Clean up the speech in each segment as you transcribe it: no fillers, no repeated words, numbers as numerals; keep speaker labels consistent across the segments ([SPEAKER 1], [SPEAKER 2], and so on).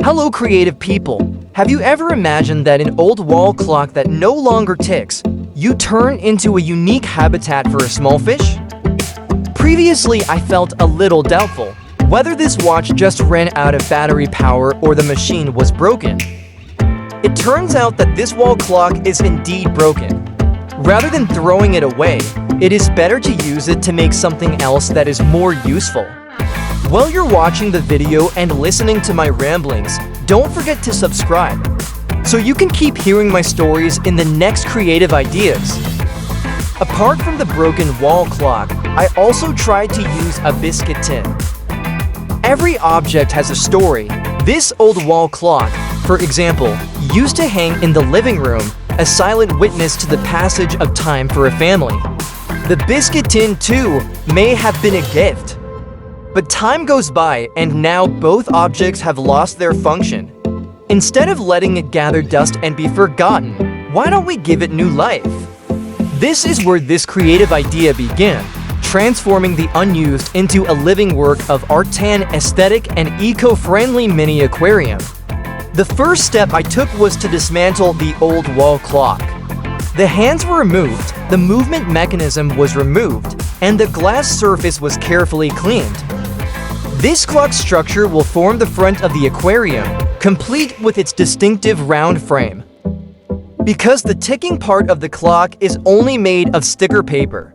[SPEAKER 1] Hello creative people! Have you ever imagined that an old wall clock that no longer ticks, you turn into a unique habitat for a small fish? Previously, I felt a little doubtful whether this watch just ran out of battery power or the machine was broken. It turns out that this wall clock is indeed broken. Rather than throwing it away, it is better to use it to make something else that is more useful. While you're watching the video and listening to my ramblings, don't forget to subscribe, so you can keep hearing my stories in the next creative ideas. Apart from the broken wall clock, I also tried to use a biscuit tin. Every object has a story. This old wall clock, for example, used to hang in the living room, a silent witness to the passage of time for a family. The biscuit tin, too, may have been a gift. But time goes by, and now both objects have lost their function. Instead of letting it gather dust and be forgotten, why don't we give it new life? This is where this creative idea began, transforming the unused into a living work of art, tan, aesthetic, and eco-friendly mini aquarium. The first step I took was to dismantle the old wall clock. The hands were removed, the movement mechanism was removed, and the glass surface was carefully cleaned. This clock structure will form the front of the aquarium, complete with its distinctive round frame. Because the ticking part of the clock is only made of sticker paper,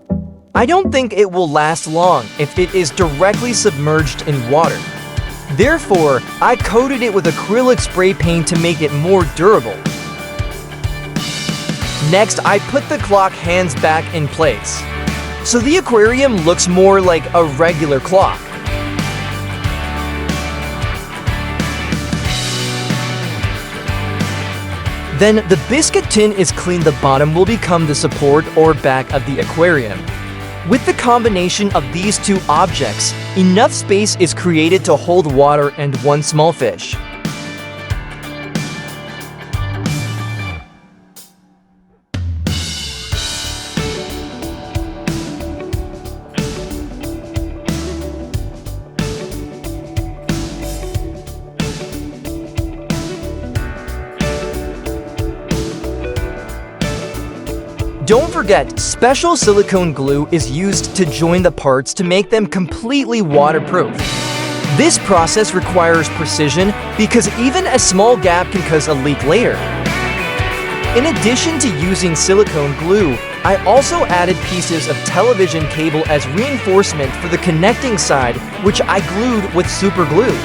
[SPEAKER 1] I don't think it will last long if it is directly submerged in water. Therefore, I coated it with acrylic spray paint to make it more durable. Next, I put the clock hands back in place, so the aquarium looks more like a regular clock. Then the biscuit tin is cleaned. The bottom will become the support or back of the aquarium. With the combination of these two objects, enough space is created to hold water and one small fish. Don't forget, special silicone glue is used to join the parts to make them completely waterproof. This process requires precision because even a small gap can cause a leak later. In addition to using silicone glue, I also added pieces of television cable as reinforcement for the connecting side, which I glued with super glue.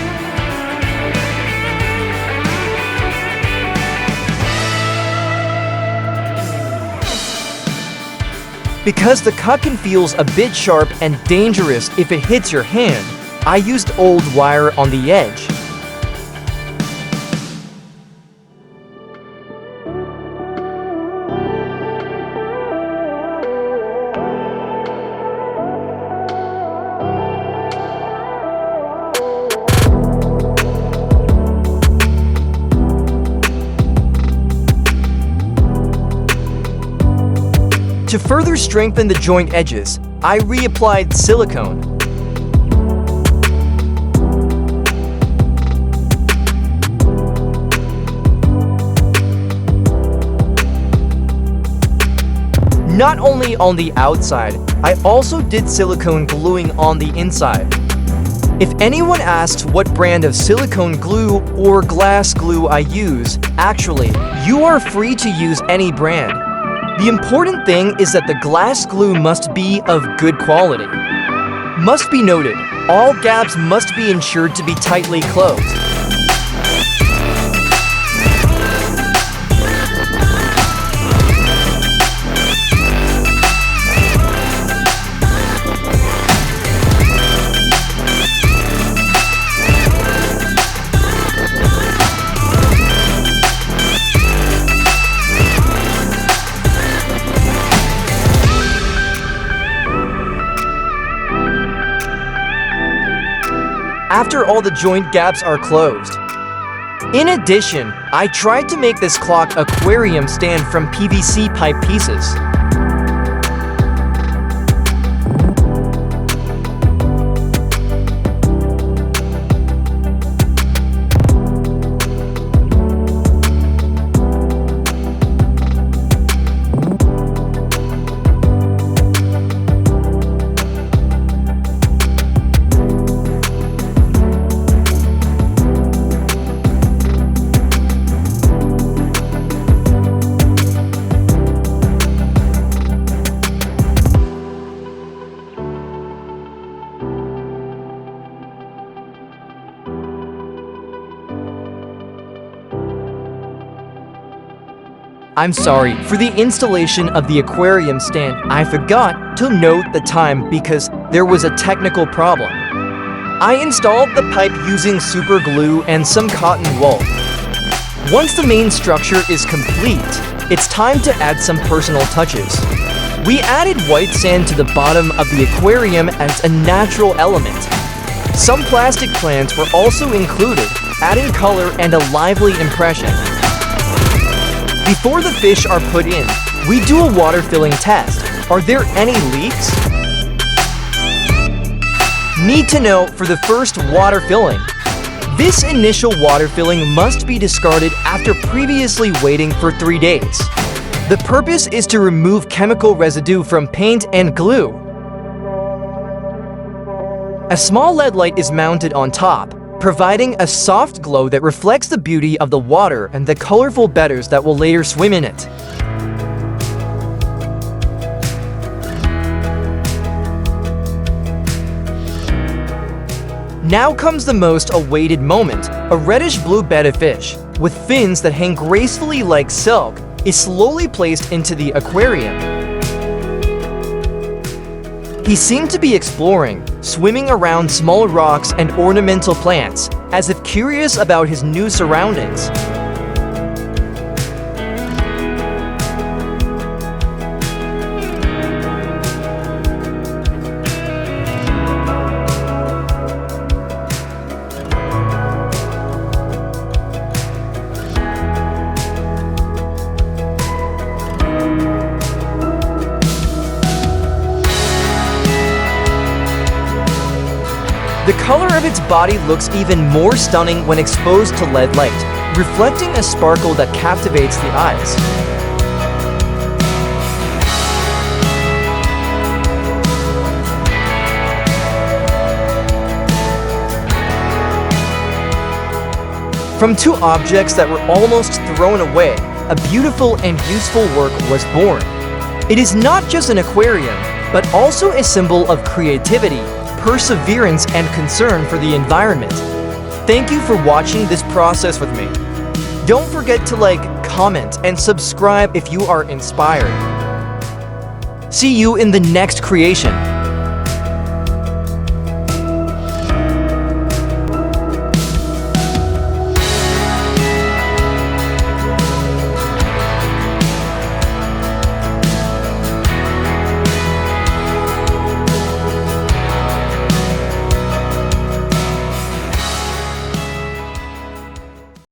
[SPEAKER 1] Because the cut can feel a bit sharp and dangerous if it hits your hand, I used old wire on the edge. To further strengthen the joint edges, I reapplied silicone. Not only on the outside, I also did silicone gluing on the inside. If anyone asks what brand of silicone glue or glass glue I use, actually, you are free to use any brand. The important thing is that the glass glue must be of good quality. Must be noted, all gaps must be ensured to be tightly closed. After all the joint gaps are closed. In addition, I tried to make this clock aquarium stand from PVC pipe pieces. I'm sorry, for the installation of the aquarium stand, I forgot to note the time because there was a technical problem. I installed the pipe using super glue and some cotton wool. Once the main structure is complete, it's time to add some personal touches. We added white sand to the bottom of the aquarium as a natural element. Some plastic plants were also included, adding color and a lively impression. Before the fish are put in, we do a water filling test. Are there any leaks? Need to know for the first water filling. This initial water filling must be discarded after previously waiting for 3 days. The purpose is to remove chemical residue from paint and glue. A small LED light is mounted on top, providing a soft glow that reflects the beauty of the water and the colorful bettas that will later swim in it. Now comes the most awaited moment. A reddish-blue betta fish, with fins that hang gracefully like silk, is slowly placed into the aquarium. He seemed to be exploring, swimming around small rocks and ornamental plants, as if curious about his new surroundings. The color of its body looks even more stunning when exposed to LED light, reflecting a sparkle that captivates the eyes. From two objects that were almost thrown away, a beautiful and useful work was born. It is not just an aquarium, but also a symbol of creativity, perseverance, and concern for the environment. Thank you for watching this process with me. Don't forget to like, comment, and subscribe if you are inspired. See you in the next creation.